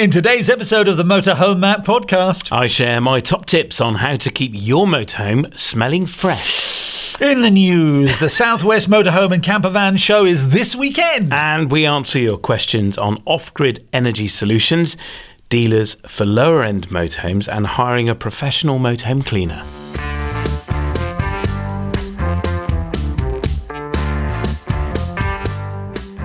In today's episode of the Motorhome Mattt Podcast, I share my top tips on how to keep your motorhome smelling fresh. In the news, the South West Motorhome and Campervan show is this weekend. And we answer your questions on off-grid energy solutions, dealers for lower-end motorhomes, and hiring a professional motorhome cleaner.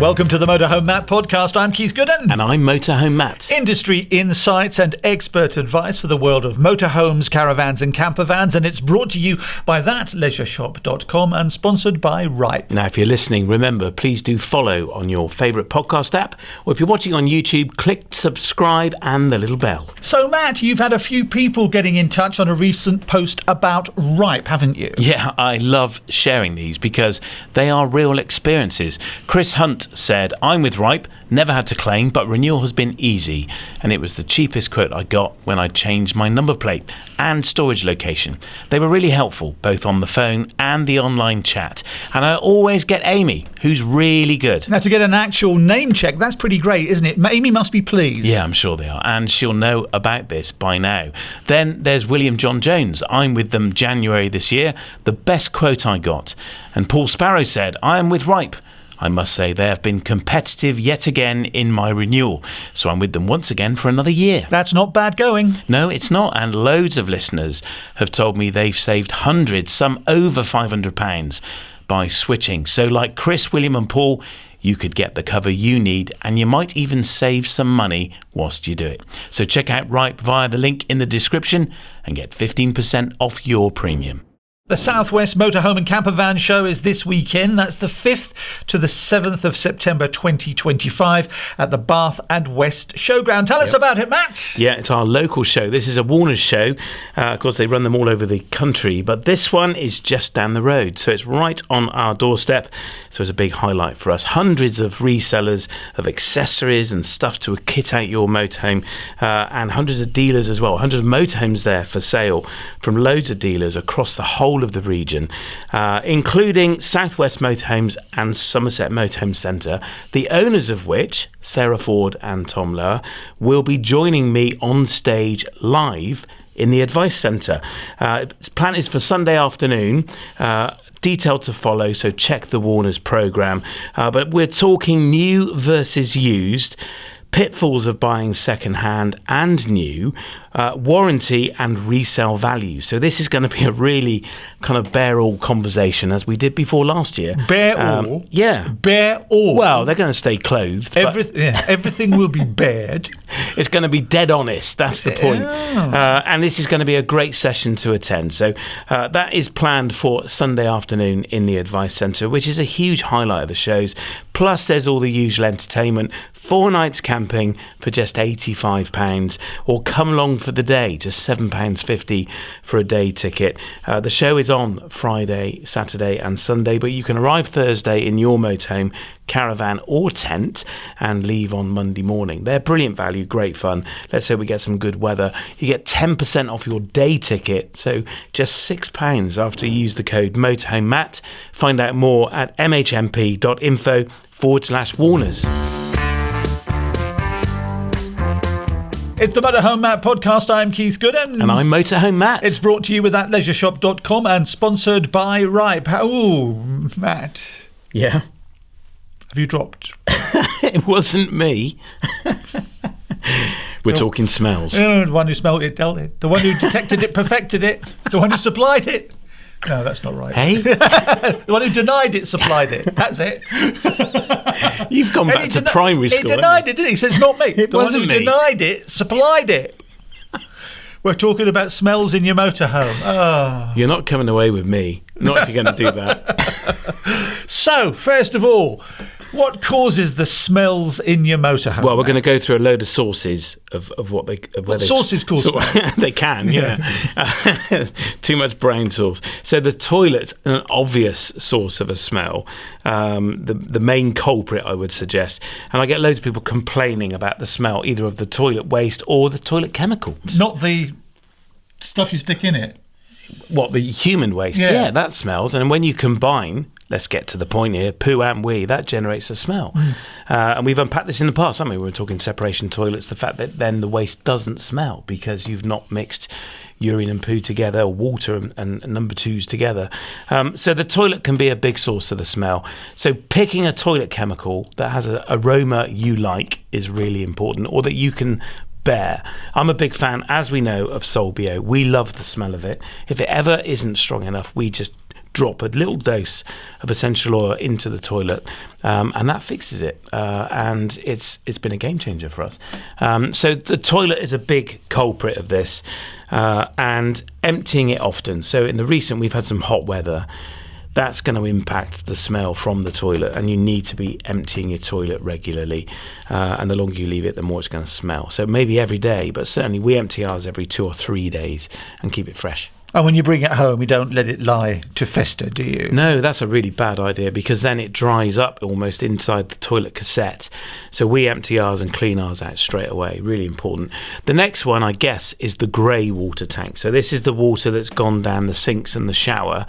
Welcome to the Motorhome Mattt Podcast. I'm Keith Gooden. And I'm Motorhome Mattt. Industry insights and expert advice for the world of motorhomes, caravans and campervans. And it's brought to you by thatleisureshop.com and sponsored by Ripe. Now, if you're listening, remember, please do follow on your favourite podcast app. Or if you're watching on YouTube, click subscribe and the little bell. So, Matt, you've had a few people getting in touch on a recent post about Ripe, haven't you? Yeah, I love sharing these because they are real experiences. Chris Hunt said, I'm with Ripe, never had to claim, but renewal has been easy, and it was the cheapest quote I got when I changed my number plate and storage location. They were really helpful, both on the phone and the online chat, and I always get Amy, who's really good. Now, to get an actual name check, that's pretty great, isn't it? Amy must be pleased. Yeah, I'm sure they are, and she'll know about this by now. Then there's William John Jones. I'm with them January this year, the best quote I got. And Paul Sparrow said, I am with Ripe. I must say they have been competitive yet again in my renewal, so I'm with them once again for another year. That's not bad going. No, it's not, and loads of listeners have told me they've saved hundreds, some over £500 by switching. So like Chris, William and Paul, you could get the cover you need, and you might even save some money whilst you do it. So check out Ripe via the link in the description and get 15% off your premium. The South West Motorhome and Campervan show is this weekend. That's the 5th to the 7th of September 2025 at the Bath West Showground. Tell us about it, Matt. Yeah, it's our local show. This is a Warner's show. Of course, they run them all over the country, but this one is just down the road. So it's right on our doorstep. So it's a big highlight for us. Hundreds of resellers of accessories and stuff to kit out your motorhome, and hundreds of dealers as well. Hundreds of motorhomes there for sale from loads of dealers across the whole of the region, including South West Motorhomes and Somerset Motorhome Centre, the owners of which, Sarah Ford and Tom Lower, will be joining me on stage live in the Advice Centre. Plan is for Sunday afternoon. Detail to follow, so check the Warner's programme. But we're talking new versus used, pitfalls of buying second-hand and new, warranty and resale value. So this is going to be a really kind of bare-all conversation, as we did before last year. Bare-all? Yeah. Bare-all? Well, they're going to stay clothed. Everything will be bared. It's going to be dead honest. That's the point. And this is going to be a great session to attend. So that is planned for Sunday afternoon in the Advice Centre, which is a huge highlight of the shows. Plus, there's all the usual entertainment. 4 nights camping for just £85, or come along for the day, just £7.50 for a day ticket. The show is on Friday, Saturday and Sunday, but you can arrive Thursday in your motorhome, caravan or tent and leave on Monday morning. They're brilliant value, great fun. Let's say we get some good weather. You get 10% off your day ticket, so just £6 after you use the code Motorhome Mattt. Find out more at mhmp.info/Warners. It's the Motorhome Mattt Podcast. I'm Keith Gooden. And I'm Motorhome Mattt. It's brought to you with thatleisureshop.com and sponsored by Ripe. Oh, Matt. Yeah? Have you dropped? It wasn't me. We're talking smells. The one who smelled it, dealt it. The one who detected it, perfected it. The one who supplied it. No, that's not right. Hey? The one who denied it, supplied it. That's it. You've gone back to primary school. He denied it, didn't he? He says, not me. It wasn't me. The one who denied it, supplied it. We're talking about smells in your motorhome. Oh. You're not coming away with me. Not if you're going to do that. So, first of all, what causes the smells in your motorhome? Well, we're going to go through a load of sources of what they... What sources cause smells? They can, yeah. Too much brown sauce. So the toilet's an obvious source of a smell. The main culprit, I would suggest. And I get loads of people complaining about the smell, either of the toilet waste or the toilet chemicals. Not the stuff you stick in it. What, the human waste? Yeah, that smells. And when you combine, let's get to the point here, poo and wee, that generates a smell. And we've unpacked this in the past, haven't we? We were talking separation toilets, the fact that then the waste doesn't smell because you've not mixed urine and poo together, or water and number twos together. So the toilet can be a big source of the smell. So picking a toilet chemical that has an aroma you like is really important, or that you can bear. I'm a big fan, as we know, of Solbio. We love the smell of it. If it ever isn't strong enough, we just drop a little dose of essential oil into the toilet, and that fixes it. And it's been a game changer for us. So the toilet is a big culprit of this, and emptying it often. So in the recent, we've had some hot weather. That's going to impact the smell from the toilet, and you need to be emptying your toilet regularly. And the longer you leave it, the more it's going to smell. So maybe every day, but certainly we empty ours every 2 or 3 days and keep it fresh. And when you bring it home, you don't let it lie to fester, do you? No, that's a really bad idea, because then it dries up almost inside the toilet cassette. So we empty ours and clean ours out straight away. Really important. The next one, I guess, is the grey water tank. So this is the water that's gone down the sinks and the shower.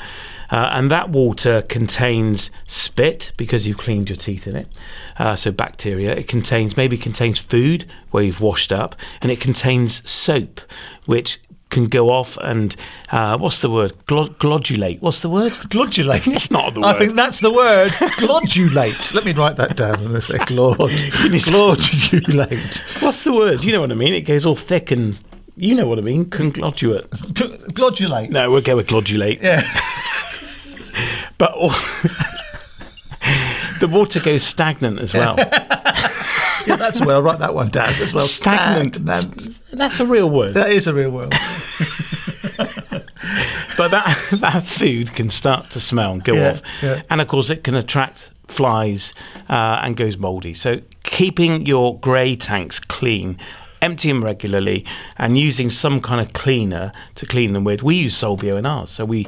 And that water contains spit, because you've cleaned your teeth in it. So bacteria. It contains food where you've washed up. And it contains soap, which can go off and what's the word? Glodulate. What's the word? Glodulate. It's not the word. I think that's the word. Glodulate. Let me write that down and say glodulate. What's the word? You know what I mean? It goes all thick and you know what I mean. Conglodulate. Glodulate. No, we'll go with glodulate. Yeah. But the water goes stagnant as well. Yeah, that's well. I'll write that one down as well. Stagnant. That's a real word. That is a real word. But that food can start to smell and go off. Yeah. And of course, it can attract flies and goes mouldy. So keeping your grey tanks clean, empty them regularly, and using some kind of cleaner to clean them with. We use Solbio in ours, so we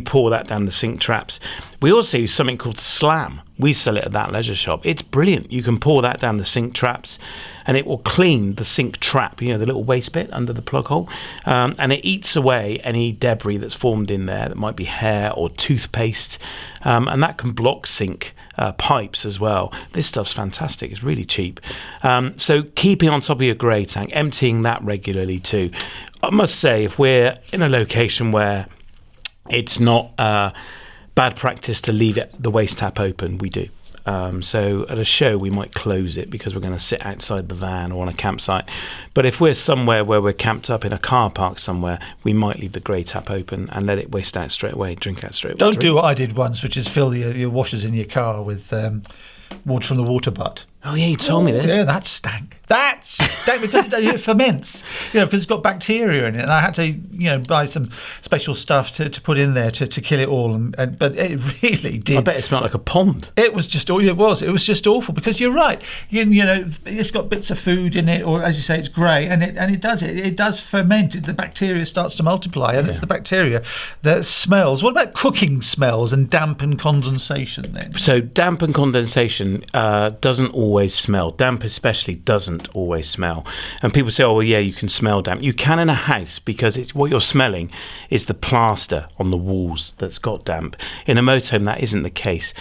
pour that down the sink traps. We also use something called Slam. We sell it at that leisure shop. It's brilliant. You can pour that down the sink traps, and it will clean the sink trap, the little waste bit under the plug hole, and it eats away any debris that's formed in there that might be hair or toothpaste, and that can block sink pipes as well. This stuff's fantastic. It's really cheap. So keeping on top of your grey tank, emptying that regularly too. I must say, if we're in a location where it's not bad practice to leave the waste tap open, we do. So at a show, we might close it because we're going to sit outside the van or on a campsite. But if we're somewhere where we're camped up in a car park somewhere, we might leave the grey tap open and let it waste out straight away, drink out straight away. Don't do what I did once, which is fill your washers in your car with water from the water butt. Oh, yeah, you told me this. Yeah, that stank. That stank because it ferments, because it's got bacteria in it. And I had to, buy some special stuff to put in there to kill it all. But it really did. I bet it smelled like a pond. It was just it was just awful, because you're right. It's got bits of food in it, or as you say, it's grey, and it does ferment. The bacteria starts to multiply, and it's the bacteria that smells. What about cooking smells and damp and condensation then? So damp and condensation doesn't always smell. Damp especially doesn't always smell. And people say, oh, well, yeah, you can smell damp. You can in a house, because what you're smelling is the plaster on the walls that's got damp. In a motorhome, that isn't the case.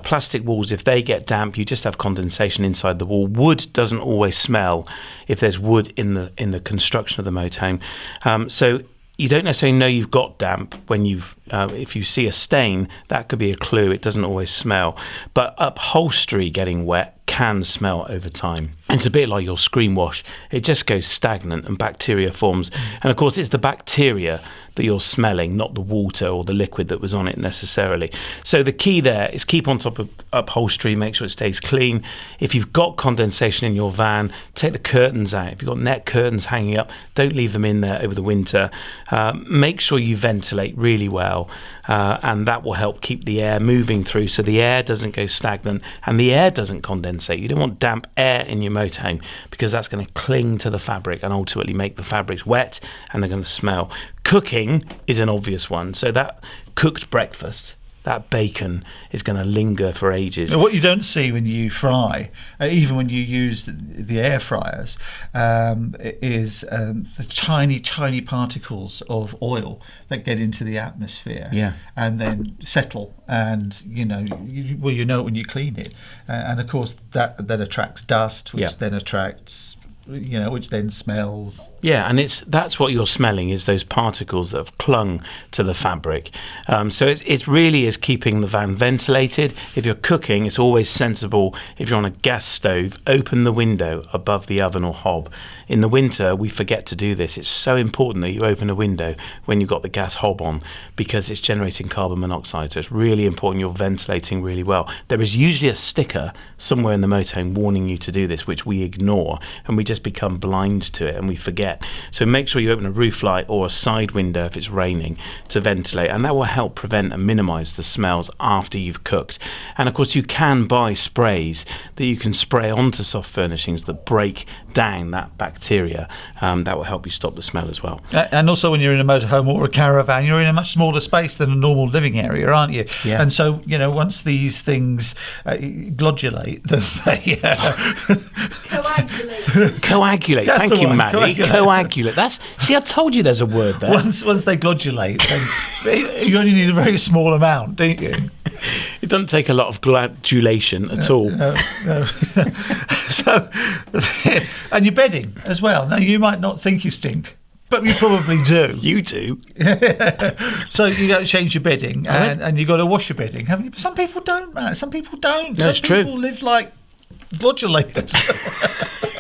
Plastic walls, if they get damp, you just have condensation inside the wall. Wood doesn't always smell if there's wood in the construction of the motorhome. So you don't necessarily know you've got damp when if you see a stain, that could be a clue. It doesn't always smell. But upholstery getting wet can smell over time. It's a bit like your screen wash. It just goes stagnant and bacteria forms. And of course, it's the bacteria that you're smelling, not the water or the liquid that was on it necessarily. So the key there is keep on top of upholstery, make sure it stays clean. If you've got condensation in your van, take the curtains out. If you've got net curtains hanging up, don't leave them in there over the winter. Make sure you ventilate really well, and that will help keep the air moving through, so the air doesn't go stagnant and the air doesn't condensate. You don't want damp air in your motorhome, because that's going to cling to the fabric and ultimately make the fabrics wet, and they're going to smell. Cooking is an obvious one. So that cooked breakfast, that bacon is going to linger for ages. What you don't see when you fry, even when you use the air fryers, is the tiny particles of oil that get into the atmosphere, and then settle. And you know it when you clean it, and of course that then attracts dust, which then attracts, which then smells. Yeah, and that's what you're smelling, is those particles that have clung to the fabric. So it really is keeping the van ventilated. If you're cooking, it's always sensible, if you're on a gas stove, open the window above the oven or hob. In the winter, we forget to do this. It's so important that you open a window when you've got the gas hob on, because it's generating carbon monoxide. So it's really important you're ventilating really well. There is usually a sticker somewhere in the motorhome warning you to do this, which we ignore, and we just become blind to it and we forget. So make sure you open a roof light or a side window if it's raining to ventilate, and that will help prevent and minimise the smells after you've cooked. And of course you can buy sprays that you can spray onto soft furnishings that break down that bacteria. That will help you stop the smell as well. And also when you're in a motorhome or a caravan, you're in a much smaller space than a normal living area, aren't you? Yeah. And so once these things glodulate, they coagulate. That's Thank the you, one. Maddie. Coagulate. See, I told you there's a word there. Once they glodulate, then you only need a very small amount, don't you? It doesn't take a lot of gladulation at all. No. So, and your bedding as well. Now, you might not think you stink, but you probably do. You do. So you got to change your bedding, and you got to wash your bedding, haven't you? Some people don't, Matt. Some people don't. No, it's Some true. people live like glodulators.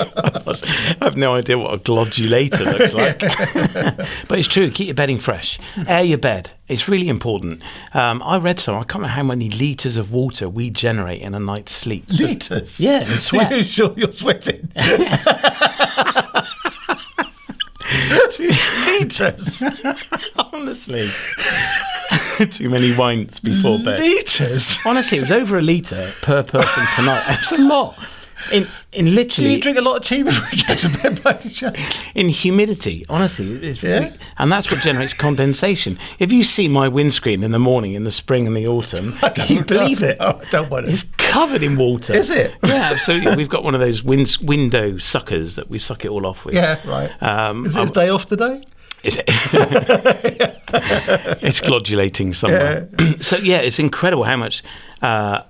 I have no idea what a glodulator looks like. But it's true, keep your bedding fresh. Air your bed. It's really important. I read I can't remember how many litres of water we generate in a night's sleep. Litres? Yeah, and sweat. Are you sure you're sweating? Litres? Honestly. Too many wines before bed. Litres? Honestly, it was over a litre per person per night. It was a lot. In literally, do you drink a lot of tea before you get to bed, by any chance? In humidity, honestly, it's really, and that's what generates condensation. If you see my windscreen in the morning, in the spring and the autumn, you believe it. Oh, I don't want it. It's covered in water. Is it? Yeah, absolutely. We've got one of those window suckers that we suck it all off with. Yeah, right. Is it his day off today? Is it? It's glodulating somewhere. Yeah. So yeah, it's incredible how much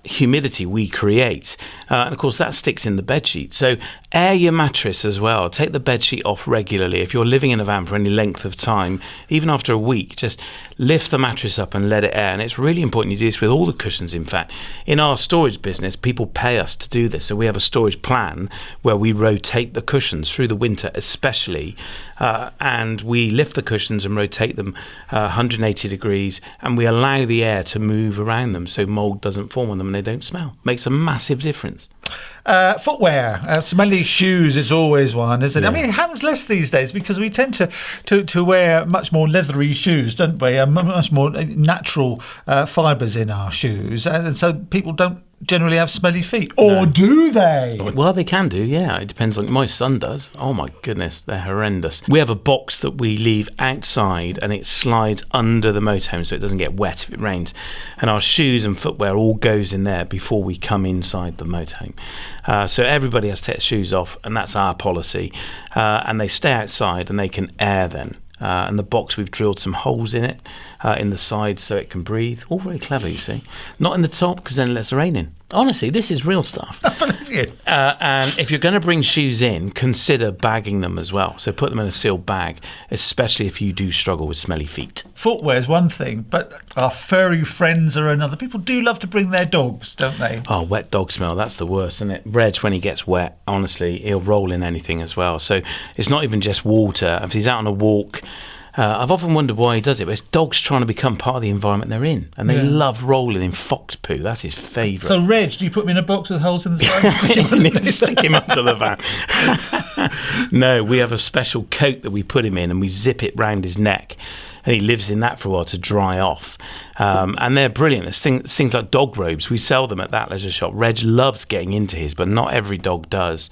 humidity we create, and of course that sticks in the bedsheet. So air your mattress as well. Take the bedsheet off regularly. If you're living in a van for any length of time, even after a week, just lift the mattress up and let it air. And it's really important you do this with all the cushions. In fact, in our storage business, people pay us to do this. So we have a storage plan where we rotate the cushions through the winter especially, and we lift the cushions and rotate them 180 degrees, and we allow the air to move around them so mold doesn't form on them and they don't smell. Makes a massive difference. Footwear, smelly shoes is always one, isn't it? Yeah. I mean, it happens less these days because we tend to wear much more leathery shoes, don't we? Much more natural fibres in our shoes, and so people don't generally have smelly feet. Or do they? Well, they can do, yeah. It depends on... My son does. Oh, my goodness, they're horrendous. We have a box that we leave outside and it slides under the motorhome so it doesn't get wet if it rains. And our shoes and footwear all goes in there before we come inside the motorhome. So everybody has to take their shoes off, and that's our policy. And they stay outside and they can air then. And the box, we've drilled some holes in it, in the sides so it can breathe. All very clever, you see. Not in the top, because then it lets the rain in. Honestly, this is real stuff. I believe you. And if you're going to bring shoes in, consider bagging them as well. So put them in a sealed bag, especially if you do struggle with smelly feet. Footwear is one thing, but our furry friends are another. People do love to bring their dogs, don't they? Oh, wet dog smell, that's the worst, isn't it? Reg, when he gets wet, honestly, he'll roll in anything as well. So it's not even just water. If he's out on a walk... I've often wondered why he does it, but it's dogs trying to become part of the environment they're in, and they love rolling in fox poo. That's his favourite. So, Reg, do you put him in a box with holes in the sides? Stick him under the van. No, we have a special coat that we put him in, and we zip it round his neck, and he lives in that for a while to dry off. And they're brilliant. It's things like dog robes. We sell them at that leisure shop. Reg loves getting into his, but not every dog does.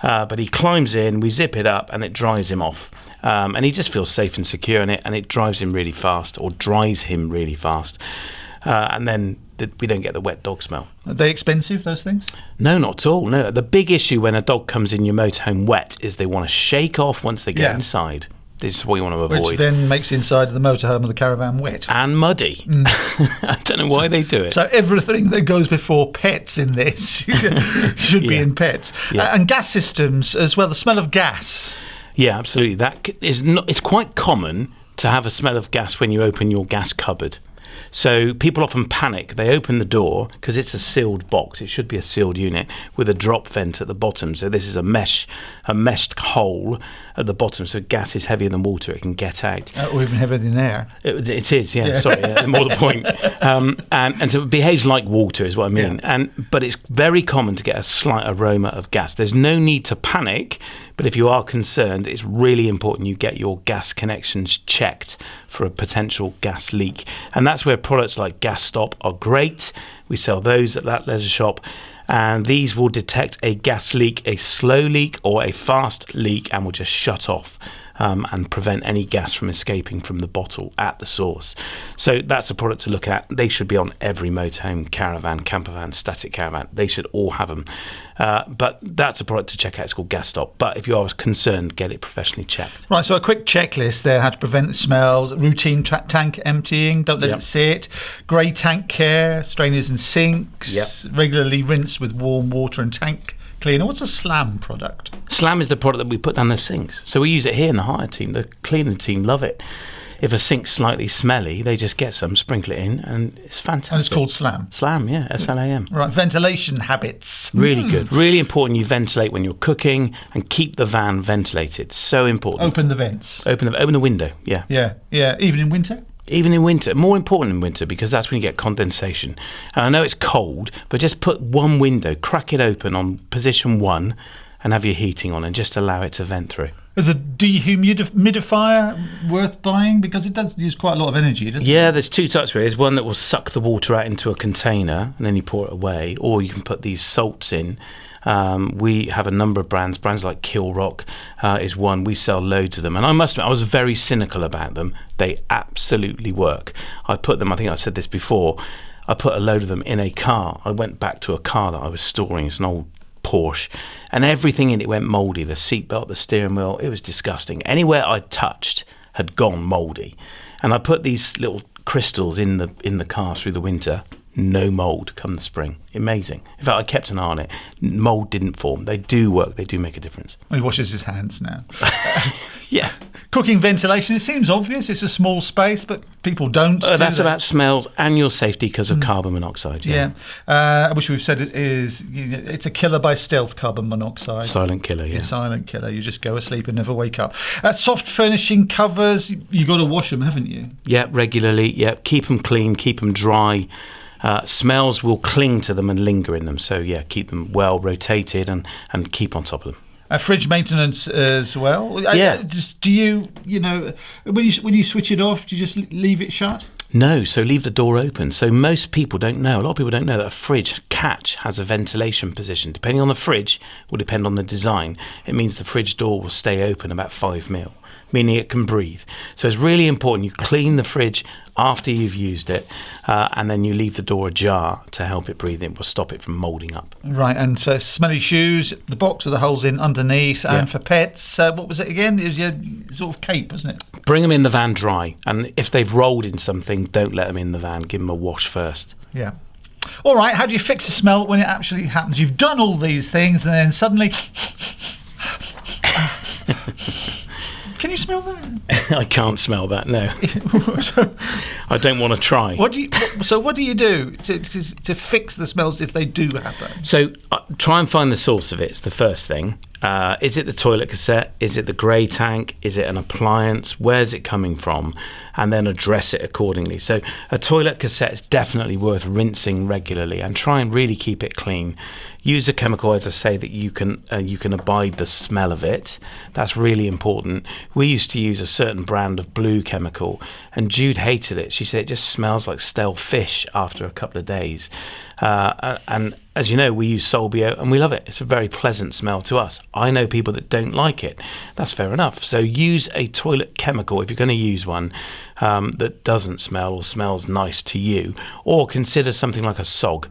But he climbs in, we zip it up, and it dries him off. And he just feels safe and secure in it, and it drives him really fast, or dries him really fast. and then we don't get the wet dog smell. Are they expensive, those things? No, not at all. No, the big issue when a dog comes in your motorhome wet is they want to shake off once they get inside. This is what you want to avoid. Which then makes the inside of the motorhome or the caravan wet. And muddy. I don't know why they do it. So everything that goes before pets in this should be in pets. Yeah. And gas systems as well, the smell of gas. Yeah, absolutely. That is not. It's quite common to have a smell of gas when you open your gas cupboard. So people often panic. They open the door because it's a sealed box. It should be a sealed unit with a drop vent at the bottom. So this is a meshed hole at the bottom. So gas is heavier than water. It can get out. Or even heavier than air. It is, yeah. Sorry, more the point. And so it behaves like water is what I mean. Yeah. But it's very common to get a slight aroma of gas. There's no need to panic. But if you are concerned, it's really important you get your gas connections checked for a potential gas leak. And that's where products like Gas Stop are great. We sell those at that leisure shop. And these will detect a gas leak, a slow leak or a fast leak, and will just shut off and prevent any gas from escaping from the bottle at the source. So that's a product to look at. They should be on every motorhome, caravan, campervan, static caravan. They should all have them. But that's a product to check out. It's called Gas Stop. But if you are concerned, get it professionally checked. Right, so a quick checklist there, how to prevent the smells, routine tank emptying, don't let it sit, grey tank care, strainers and sinks, regularly rinse with warm water and tank cleaner. What's a SLAM product? SLAM is the product that we put down the sinks. So we use it here in the hire team. The cleaning team love it. If a sink's slightly smelly, they just get some, sprinkle it in, and it's fantastic. And it's called SLAM? SLAM, yeah, SLAM. Right, ventilation habits. Really good. Really important you ventilate when you're cooking and keep the van ventilated. So important. Open the vents. Open the window, yeah. Yeah. Even in winter? Even in winter. More important in winter because that's when you get condensation. And I know it's cold, but just put one window, crack it open on position 1 and have your heating on and just allow it to vent through. Is a dehumidifier worth buying? Because it does use quite a lot of energy, doesn't it? Yeah, there's two types really. There's one that will suck the water out into a container and then you pour it away, or you can put these salts in. We have a number of brands like Kill Rock is one. We sell loads of them, and I must admit I was very cynical about them. They absolutely work. I put them, I think I said this before, I put a load of them in a car. I went back to a car that I was storing. It's an old Porsche, and everything in it went mouldy. The seatbelt, the steering wheel, it was disgusting. Anywhere I touched had gone mouldy, and I put these little crystals in the car through the winter. No mould come the spring. Amazing. In fact, I kept an eye on it. Mould didn't form. They do work. They do make a difference. He washes his hands now. Yeah. Cooking ventilation, it seems obvious. It's a small space, but people don't. That's about smells and your safety because of carbon monoxide. Yeah. Which we've said it's a killer by stealth, carbon monoxide. Silent killer, yeah. Silent killer. You just go asleep and never wake up. Soft furnishing covers, you got to wash them, haven't you? Yeah, regularly. Yeah, keep them clean, keep them dry. Smells will cling to them and linger in them. So, yeah, keep them well rotated and keep on top of them. Fridge maintenance as well. Yeah. Do you when you switch it off, do you just leave it shut? No, so leave the door open. So most people don't know, a lot of people don't know that a fridge catch has a ventilation position. Depending on the fridge, will depend on the design. It means the fridge door will stay open about 5 mil, meaning it can breathe. So it's really important you clean the fridge after you've used it, and then you leave the door ajar to help it breathe. It will stop it from moulding up. Right, and so smelly shoes, the box with the holes in underneath, and for pets, what was it again? It was your sort of cape, wasn't it? Bring them in the van dry, and if they've rolled in something, don't let them in the van. Give them a wash first. Yeah. All right, how do you fix a smell when it actually happens? You've done all these things, and then suddenly... Can you smell that? I can't smell that, no. I don't want to try. What do you do to fix the smells if they do happen? So try and find the source of it. It's the first thing. Is it the toilet cassette? Is it the grey tank? Is it an appliance? Where's it coming from? And then address it accordingly. So a toilet cassette is definitely worth rinsing regularly and try and really keep it clean. Use a chemical, as I say, that you can abide the smell of it. That's really important. We used to use a certain brand of blue chemical, and Jude hated it. She said it just smells like stale fish after a couple of days. And as you know, we use Solbio and we love it. It's a very pleasant smell to us. I know people that don't like it. That's fair enough. So use a toilet chemical if you're going to use one that doesn't smell or smells nice to you. Or consider something like a SOG,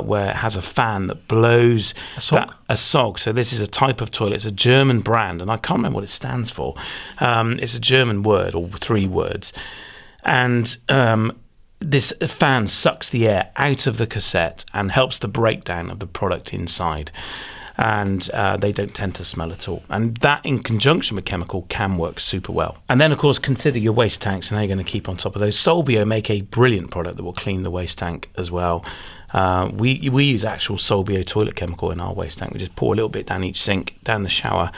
where it has a fan that blows a SOG. So this is a type of toilet. It's a German brand, and I can't remember what it stands for. It's a German word, or 3 words. And this fan sucks the air out of the cassette and helps the breakdown of the product inside. And they don't tend to smell at all. And that, in conjunction with chemical, can work super well. And then, of course, consider your waste tanks and how you're going to keep on top of those. Solbio make a brilliant product that will clean the waste tank as well. We use actual Solbio toilet chemical in our waste tank. We just pour a little bit down each sink, down the shower,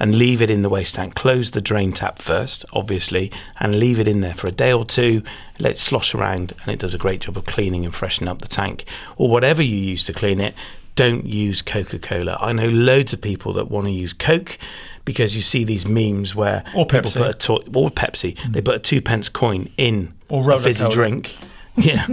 and leave it in the waste tank. Close the drain tap first, obviously, and leave it in there for a day or 2. Let it slosh around, and it does a great job of cleaning and freshening up the tank. Or whatever you use to clean it, don't use Coca-Cola. I know loads of people that want to use Coke because you see these memes where or people Pepsi. Or Pepsi. They put a 2p coin in or a fizzy drink. Yeah,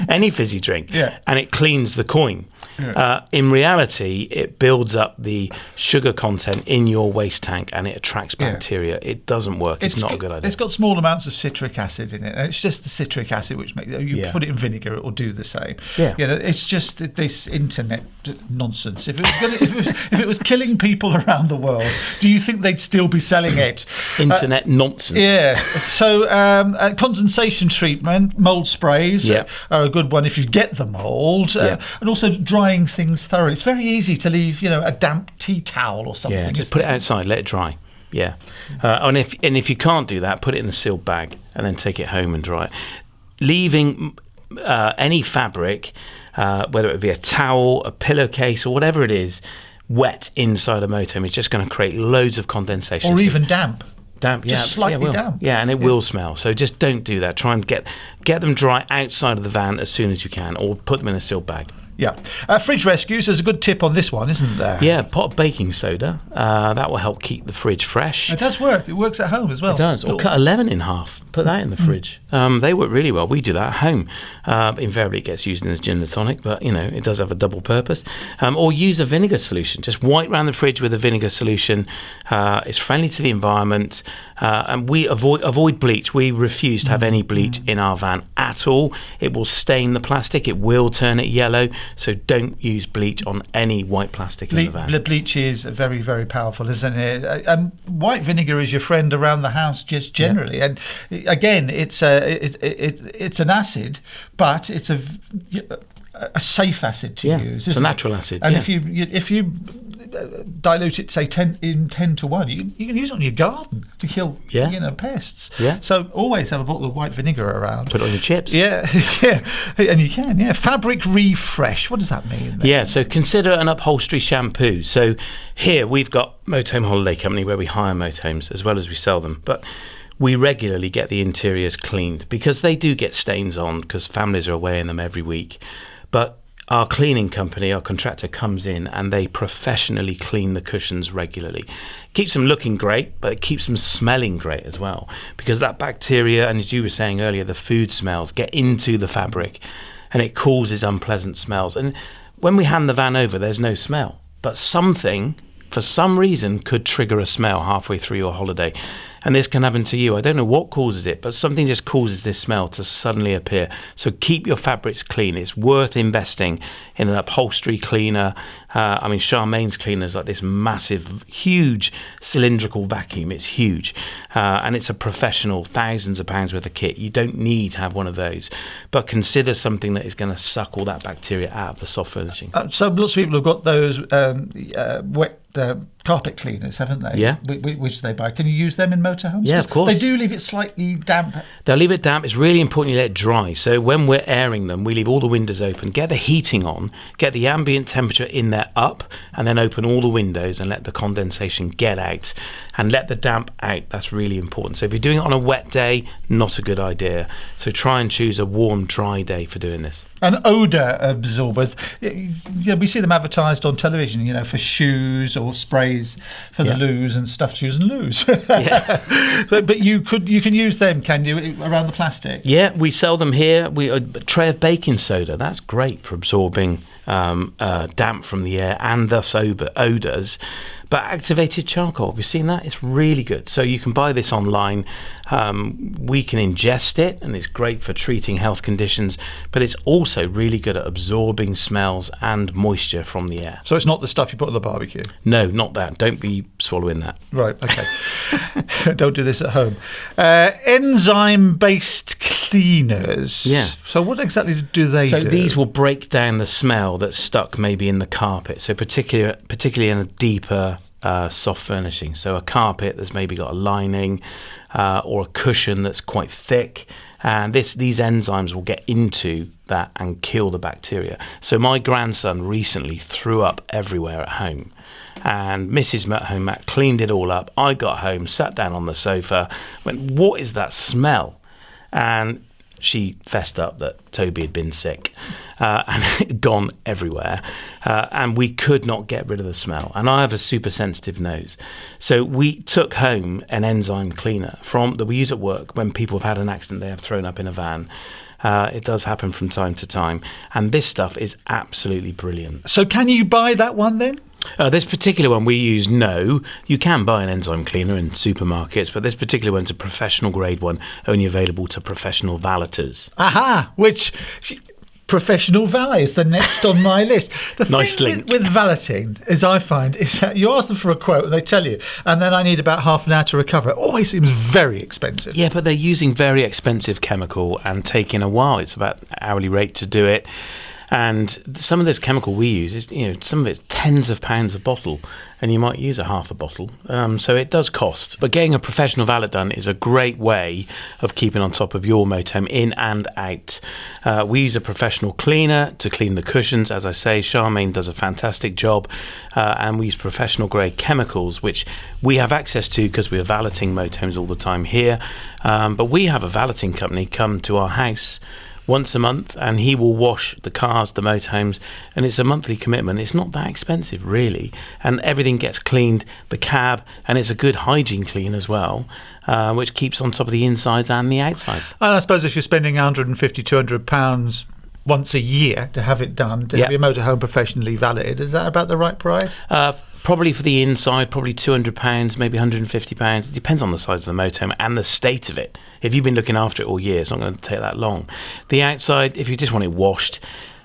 any fizzy drink, yeah, and it cleans the coin. Yeah. In reality, it builds up the sugar content in your waste tank and it attracts bacteria. Yeah. It doesn't work. It's not a good idea. It's got small amounts of citric acid in it, and it's just the citric acid which makes you put it in vinegar, it will do the same. Yeah, it's just this internet nonsense. If it was killing people around the world, do you think they'd still be selling it? Internet nonsense. Yeah. So condensation treatment, mold sprays are a good one if you get the mold, and also drying things thoroughly. It's very easy to leave, a damp tea towel or something. Yeah, just put it outside, let it dry. Yeah, and if you can't do that, put it in a sealed bag and then take it home and dry it. Leaving any fabric, whether it be a towel, a pillowcase, or whatever it is, wet inside a motorhome is just going to create loads of condensation. Or even damp. Damp, just slightly damp. Yeah, and it will smell. So just don't do that. Try and get them dry outside of the van as soon as you can, or put them in a sealed bag. Yeah. Fridge rescues, there's a good tip on this one, isn't there? Yeah, pot of baking soda. That will help keep the fridge fresh. It does work. It works at home as well. It does. Or cut a lemon in half. Put that in the fridge. They work really well. We do that at home. Invariably it gets used in a gin and tonic, but, it does have a double purpose. Or use a vinegar solution. Just wipe around the fridge with a vinegar solution. It's friendly to the environment. And we avoid bleach. We refuse to have any bleach in our van at all. It will stain the plastic. It will turn it yellow. So don't use bleach on any white plastic in the van. The bleach is very, very powerful, isn't it? White vinegar is your friend around the house just generally. And again, it's an acid, but it's a safe acid to use. It's a natural acid. And if you dilute it, say 10 to 1, you can use it on your garden to kill pests. Yeah. So always have a bottle of white vinegar around. Put it on your chips. Yeah, and you can. Yeah, fabric refresh. What does that mean? Yeah. So consider an upholstery shampoo. So here we've got Motorhome Holiday Company where we hire motorhomes as well as we sell them, but we regularly get the interiors cleaned because they do get stains on because families are away in them every week. But our cleaning company, our contractor, comes in and they professionally clean the cushions regularly. Keeps them looking great, but it keeps them smelling great as well, because that bacteria, and as you were saying earlier, the food smells get into the fabric and it causes unpleasant smells. And when we hand the van over, there's no smell, but something, for some reason, could trigger a smell halfway through your holiday. And this can happen to you. I don't know what causes it, but something just causes this smell to suddenly appear. So keep your fabrics clean. It's worth investing in an upholstery cleaner. Charmaine's cleaner is like this massive, huge cylindrical vacuum. It's huge. And it's a professional, thousands of pounds worth of kit. You don't need to have one of those. But consider something that is going to suck all that bacteria out of the soft furnishing. So lots of people have got those wet carpet cleaners, haven't they? Yeah. Which they buy. Can you use them in motorhomes? Yeah, of course. They do leave it slightly damp. They'll leave it damp. It's really important you let it dry. So when we're airing them, we leave all the windows open, get the heating on, get the ambient temperature in there up, and then open all the windows and let the condensation get out. and let the damp out. That's really important. So if you're doing it on a wet day, not a good idea. So try and choose a warm, dry day for doing this. And odour absorbers, we see them advertised on television, for shoes or sprays for the loos and stuffed shoes and loos. but you can use them, can you, around the plastic? Yeah, we sell them here. A tray of baking soda, that's great for absorbing damp from the air and thus odours. But activated charcoal, have you seen that? It's really good. So you can buy this online. We can ingest it, and it's great for treating health conditions, but it's also really good at absorbing smells and moisture from the air. So it's not the stuff you put on the barbecue? No, not that. Don't be swallowing that. Right, okay. Don't do this at home. Enzyme-based cleaners. Yeah. So what exactly do they do? So these will break down the smell that's stuck maybe in the carpet. So particularly in a deeper soft furnishing. So a carpet that's maybe got a lining or a cushion that's quite thick. And these enzymes will get into that and kill the bacteria. So my grandson recently threw up everywhere at home. And Mrs. Motorhome Mattt cleaned it all up. I got home, sat down on the sofa, went, "What is that smell?" And she fessed up that Toby had been sick and it had gone everywhere. And we could not get rid of the smell. And I have a super sensitive nose. So we took home an enzyme cleaner that we use at work when people have had an accident, they have thrown up in a van. It does happen from time to time. And this stuff is absolutely brilliant. So can you buy that one then? This particular one we use, no. You can buy an enzyme cleaner in supermarkets, but this particular one's a professional grade one, only available to professional valeters. Aha! Which professional valet is the next on my list. The nice thing link. with valeting, as I find, is that you ask them for a quote and they tell you, and then I need about half an hour to recover. It always seems very expensive. Yeah, but they're using very expensive chemical and taking a while. It's about hourly rate to do it. And some of this chemical we use is, some of it's tens of pounds a bottle, and you might use a half a bottle. So it does cost. But getting a professional valet done is a great way of keeping on top of your motorhome in and out. We use a professional cleaner to clean the cushions. As I say, Charmaine does a fantastic job. And we use professional grade chemicals, which we have access to because we're valeting motorhomes all the time here. But we have a valeting company come to our house once a month, and he will wash the cars, the motorhomes, and it's a monthly commitment. It's not that expensive, really, and everything gets cleaned, the cab, and it's a good hygiene clean as well, which keeps on top of the insides and the outsides. And I suppose if you're spending £150, £200 once a year to have it done, to have your motorhome professionally valeted, is that about the right price? Probably for the inside, probably £200, maybe £150. It depends on the size of the motorhome and the state of it. If you've been looking after it all year, it's not going to take that long. The outside, if you just want it washed,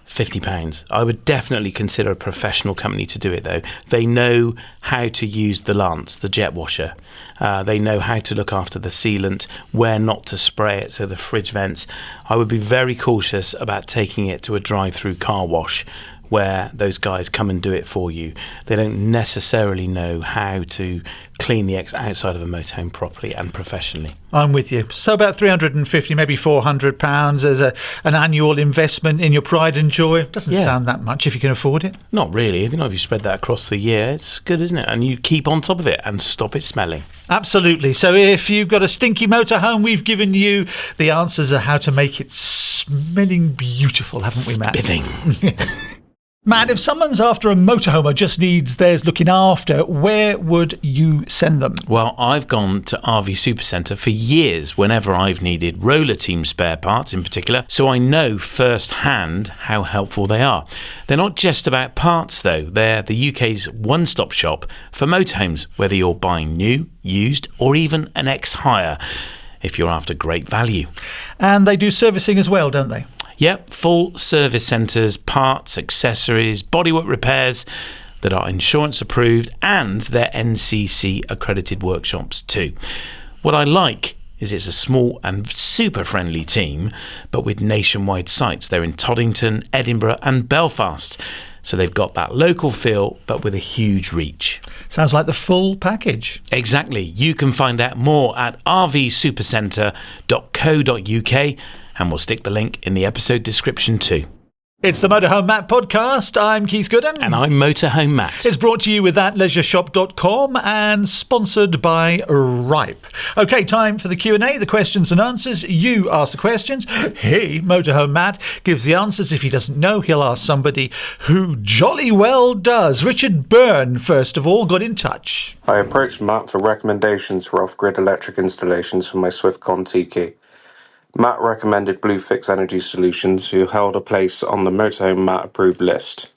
£50. I would definitely consider a professional company to do it, though. They know how to use the lance, the jet washer. They know how to look after the sealant, where not to spray it, so the fridge vents. I would be very cautious about taking it to a drive-through car wash where those guys come and do it for you. They don't necessarily know how to clean the outside of a motorhome properly and professionally. I'm with you. So about £350, maybe £400 as an annual investment in your pride and joy. Doesn't sound that much if you can afford it. Not really. If you spread that across the year, it's good, isn't it? And you keep on top of it and stop it smelling. Absolutely. So if you've got a stinky motorhome, we've given you the answers of how to make it smelling beautiful, haven't we, Matt? Spiffing. Matt, if someone's after a motorhome or just needs theirs looking after, where would you send them? Well, I've gone to RV Supercentre for years whenever I've needed roller team spare parts in particular, so I know firsthand how helpful they are. They're not just about parts though, they're the UK's one-stop shop for motorhomes, whether you're buying new, used or even an ex-hire, if you're after great value. And they do servicing as well, don't they? Yep, full service centres, parts, accessories, bodywork repairs that are insurance approved, and they're NCC accredited workshops too. What I like is it's a small and super friendly team, but with nationwide sites. They're in Toddington, Edinburgh and Belfast. So they've got that local feel, but with a huge reach. Sounds like the full package. Exactly. You can find out more at rvsupercentre.co.uk, and we'll stick the link in the episode description too. It's the Motorhome Mattt Podcast. I'm Keith Gooden. And I'm Motorhome Mattt. It's brought to you with thatleisureshop.com and sponsored by Ripe. Okay, time for the Q&A, the questions and answers. You ask the questions. He, Motorhome Mattt, gives the answers. If he doesn't know, he'll ask somebody who jolly well does. Richard Byrne, first of all, got in touch. I approached Matt for recommendations for off-grid electric installations for my Swift Contiki. Matt recommended Bluefix Energy Solutions, who held a place on the Motorhome Mattt approved list.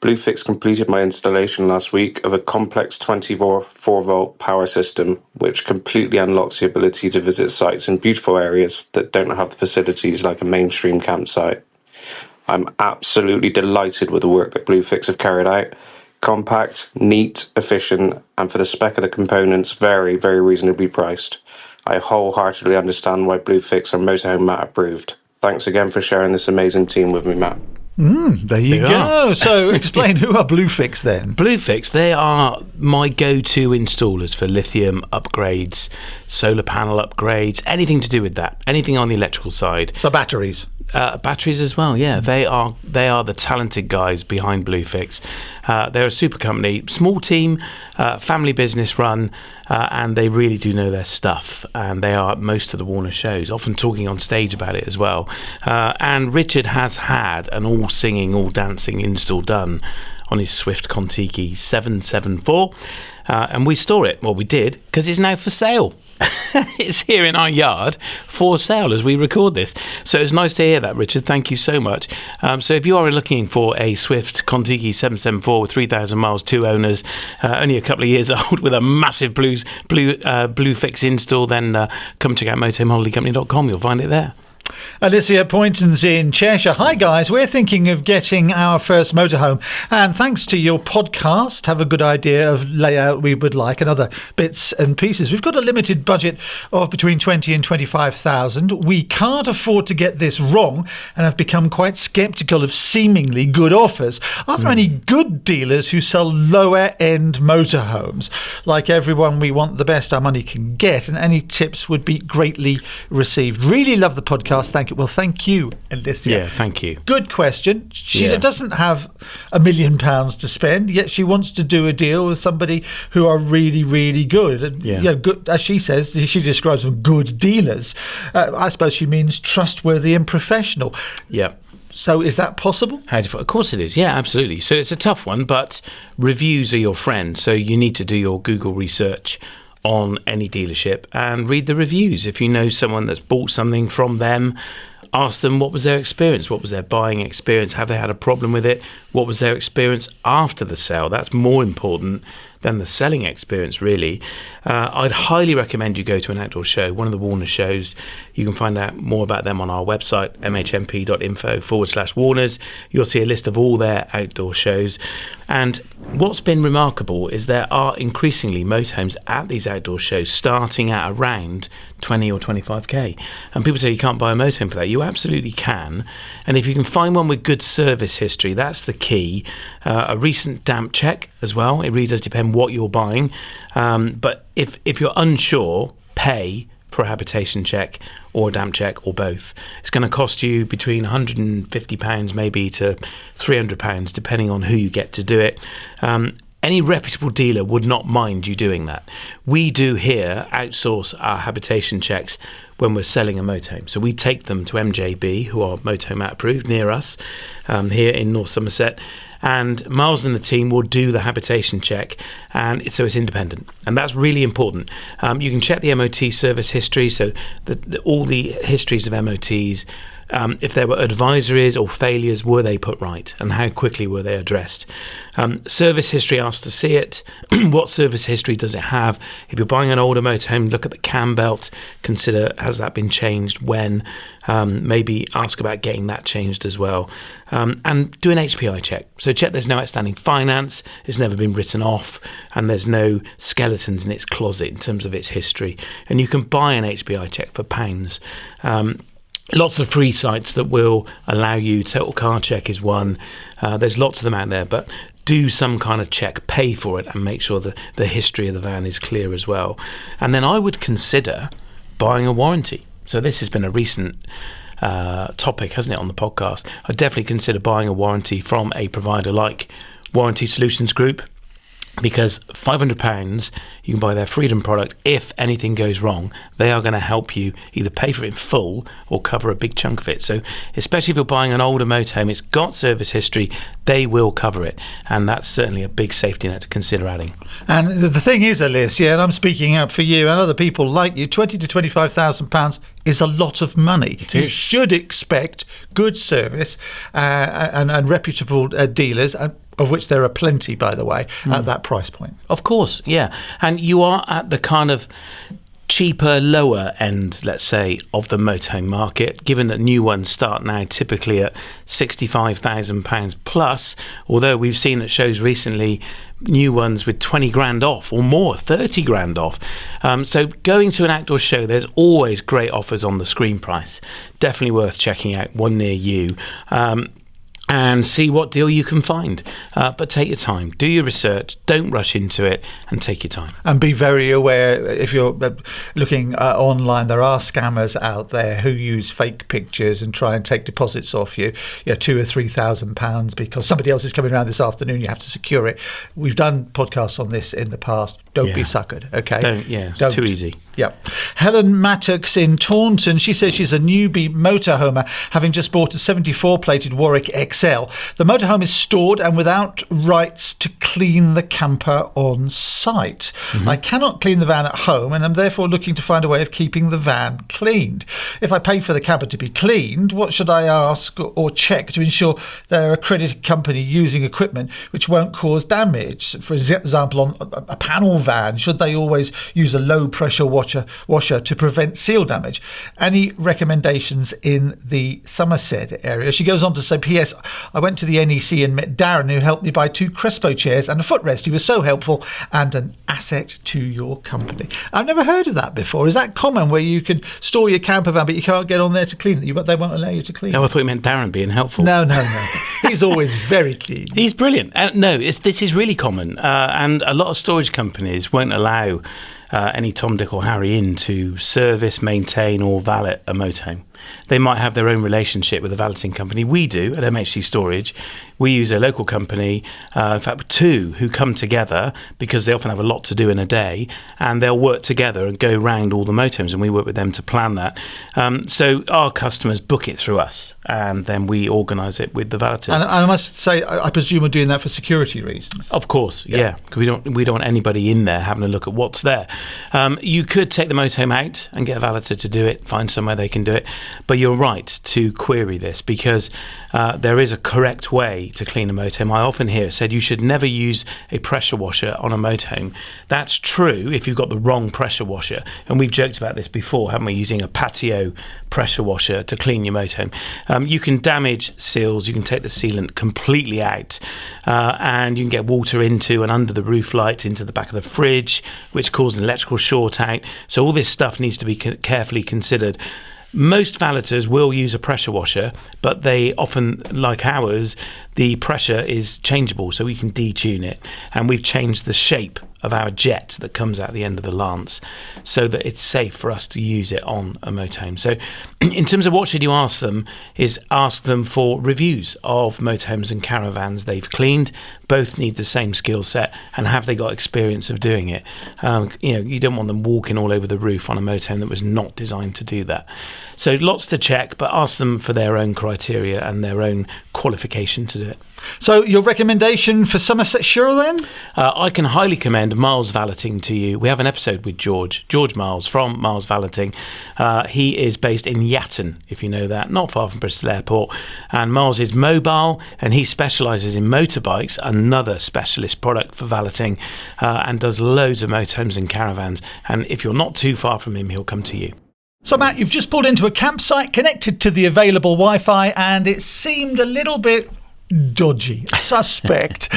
Bluefix completed my installation last week of a complex 24-volt power system, which completely unlocks the ability to visit sites in beautiful areas that don't have the facilities like a mainstream campsite. I'm absolutely delighted with the work that Bluefix have carried out. Compact, neat, efficient, and for the spec of the components, very, very reasonably priced. I wholeheartedly understand why Bluefix are Motorhome Mattt approved. Thanks again for sharing this amazing team with me, Matt. There you go. So explain, who are Bluefix then? Bluefix, they are my go-to installers for lithium upgrades, solar panel upgrades, anything to do with that, anything on the electrical side. So batteries. Batteries as well, yeah. They are the talented guys behind Bluefix. They're a super company, small team, family business run, and they really do know their stuff. And they are at most of the Warner shows, often talking on stage about it as well. And Richard has had an all singing, all dancing install done on his Swift Contiki 774. And we store it, well we did, because it's now for sale. It's here in our yard for sale as we record this. So it's nice to hear that, Richard. Thank you so much. So if you are looking for a Swift Contiki 774 with 3,000 miles, 2 owners, only a couple of years old, with a massive Bluefix install, then come check out motorhomeholidaycompany.com. You'll find it there. Alicia Poynton's in Cheshire. Hi guys, we're thinking of getting our first motorhome, and thanks to your podcast, have a good idea of layout we would like and other bits and pieces. We've got a limited budget of between 20 and 25,000. We can't afford to get this wrong and have become quite sceptical of seemingly good offers. Are there any good dealers who sell lower end motorhomes? Like everyone, we want the best our money can get, and any tips would be greatly received. Really love the podcast. Thank you. Well, thank you, Alicia. Yeah, thank you. Good question. She doesn't have £1 million to spend, yet she wants to do a deal with somebody who are really, really good. And, good, as she says, she describes them good dealers. I suppose she means trustworthy and professional. Yeah. So is that possible? Of course it is. Yeah, absolutely. So it's a tough one, but reviews are your friend. So you need to do your Google research on any dealership and read the reviews. If you know someone that's bought something from them, ask them what was their experience, what was their buying experience, have they had a problem with it, what was their experience after the sale. That's more important than the selling experience, really. I'd highly recommend you go to an outdoor show, one of the Warner shows. You can find out more about them on our website, mhmp.info/Warners. You'll see a list of all their outdoor shows. And what's been remarkable is there are increasingly motorhomes at these outdoor shows starting at around 20 or 25k. And people say you can't buy a motorhome for that. You absolutely can. And if you can find one with good service history, that's the key. A recent damp check as well. It really does depend what you're buying. But if you're unsure, pay for a habitation check or a damp check or both. It's going to cost you between £150 maybe to £300 depending on who you get to do it. Any reputable dealer would not mind you doing that. We do here outsource our habitation checks when we're selling a motorhome. So we take them to MJB, who are Motorhome Mattt approved, near us, here in North Somerset. And Miles and the team will do the habitation check, and so it's independent. And that's really important. You can check the MOT service history, so all the histories of MOTs. If there were advisories or failures, were they put right, and how quickly were they addressed? Service history, asked to see it. What service history does it have? If you're buying an older motorhome, look at the cam belt, consider, has that been changed, when? Maybe ask about getting that changed as well. And do an HPI check. So check there's no outstanding finance, it's never been written off, and there's no skeletons in its closet in terms of its history. And you can buy an HPI check for £. Lots of free sites that will allow you. Total Car Check is one. There's lots of them out there, but do some kind of check, pay for it, and make sure that the history of the van is clear as well. And then I would consider buying a warranty. So this has been a recent topic, hasn't it, on the podcast, I'd definitely consider buying a warranty from a provider like Warranty Solutions Group, because £500 you can buy their Freedom product. If anything goes wrong, they are going to help you either pay for it in full or cover a big chunk of it. So especially if you're buying an older motorhome, it's got service history, they will cover it, and that's certainly a big safety net to consider adding. And the thing is, Alicia, and I'm speaking out for you and other people like you, £20,000 to £25,000 is a lot of money. You should expect good service and reputable dealers, of which there are plenty, by the way, at that price point. Of course, yeah. And you are at the kind of cheaper, lower end, let's say, of the motorhome market, given that new ones start now typically at £65,000 plus, although we've seen at shows recently new ones with 20 grand off or more, 30 grand off. So going to an outdoor show, there's always great offers on the screen price. Definitely worth checking out one near you. And see what deal you can find. But take your time, do your research, don't rush into it, and take your time. And be very aware, if you're looking online, there are scammers out there who use fake pictures and try and take deposits off you, £2,000 or £3,000 because somebody else is coming around this afternoon, you have to secure it. We've done podcasts on this in the past. Don't be suckered, okay? It's too easy. Yeah. Helen Mattox in Taunton, she says she's a newbie motorhomer, having just bought a 74-plated Warwick XL. The motorhome is stored and without rights to clean the camper on site. I cannot clean the van at home and I'm therefore looking to find a way of keeping the van cleaned. If I pay for the camper to be cleaned, what should I ask or check to ensure they're a accredited company using equipment which won't cause damage? For example, on a panel van, should they always use a low pressure washer to prevent seal damage? Any recommendations in the Somerset area? She goes on to say, P.S. I went to the NEC and met Darren, who helped me buy 2 Crespo chairs and a footrest. He was so helpful and an asset to your company. I've never heard of that before. Is that common, where you can store your camper van but you can't get on there to clean it, but they won't allow you to clean it? No, I thought you meant Darren being helpful. No. He's always very clean. He's brilliant. This is really common, and a lot of storage companies won't allow any Tom, Dick or Harry in to service, maintain or valet a motorhome. They might have their own relationship with a valeting company. We do at MHC Storage. We use a local company, in fact 2, who come together because they often have a lot to do in a day, and they'll work together and go round all the motorhomes, and we work with them to plan that. So our customers book it through us, and then we organise it with the valeters. And I must say, I presume we're doing that for security reasons. Of course, yeah. We don't want anybody in there having a look at what's there. You could take the motorhome out and get a valeter to do it, find somewhere they can do it. But you're right to query this, because there is a correct way to clean a motorhome. I often hear it said you should never use a pressure washer on a motorhome. That's true if you've got the wrong pressure washer. And we've joked about this before, haven't we, using a patio pressure washer to clean your motorhome. You can damage seals, you can take the sealant completely out, and you can get water into and under the roof lights, into the back of the fridge, which causes an electrical short out. So all this stuff needs to be carefully considered. Most valeters will use a pressure washer, but they often, like ours, the pressure is changeable, so we can detune it. And we've changed the shape of our jet that comes out the end of the lance so that it's safe for us to use it on a motorhome. So in terms of what should you ask them, is ask them for reviews of motorhomes and caravans they've cleaned. Both need the same skill set, and have they got experience of doing it? You don't want them walking all over the roof on a motorhome that was not designed to do that. So lots to check, but ask them for their own criteria and their own qualification to do it. So your recommendation for Somersetshire then? I can highly commend Miles Valeting to you. We have an episode with George Miles from Miles Valeting. He is based in Yatton, if you know that, not far from Bristol Airport. And Miles is mobile, and he specialises in motorbikes, another specialist product for valeting, and does loads of motorhomes and caravans. And if you're not too far from him, he'll come to you. So Matt, you've just pulled into a campsite connected to the available Wi-Fi, and it seemed a little bit dodgy, suspect.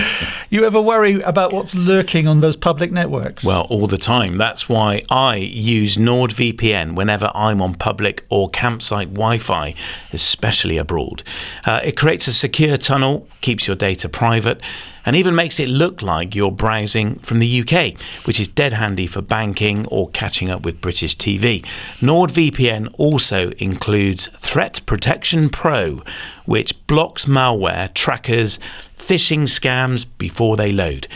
You ever worry about what's lurking on those public networks? Well, all the time. That's why I use NordVPN whenever I'm on public or campsite Wi-Fi, especially abroad. It creates a secure tunnel, keeps your data private, and even makes it look like you're browsing from the UK, which is dead handy for banking or catching up with British TV. NordVPN also includes Threat Protection Pro, which blocks malware, trackers, phishing scams before they load.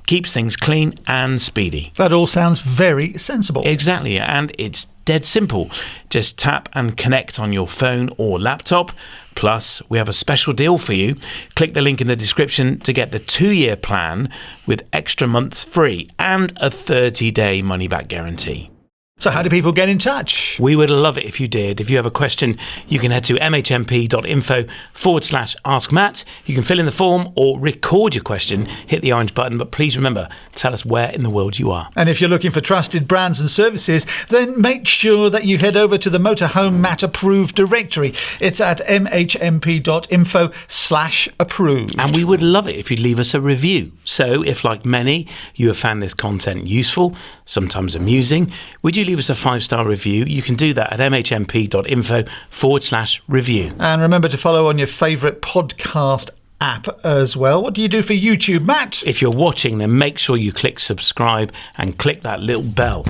Keeps things clean and speedy. That all sounds very sensible. Exactly, and it's dead simple. Just tap and connect on your phone or laptop. Plus, we have a special deal for you. Click the link in the description to get the 2-year plan with extra months free and a 30-day money-back guarantee. So how do people get in touch? We would love it if you did. If you have a question, you can head to mhmp.info/Ask Matt. You can fill in the form or record your question, hit the orange button, but please remember, tell us where in the world you are. And if you're looking for trusted brands and services, then make sure that you head over to the Motorhome Mattt approved directory. It's at mhmp.info/approved. And we would love it if you'd leave us a review. So if, like many, you have found this content useful, sometimes amusing, would you leave us a 5-star review? You can do that at mhmp.info/review. And remember to follow on your favourite podcast app as well. What do you do for YouTube, Matt? If you're watching, then make sure you click subscribe and click that little bell.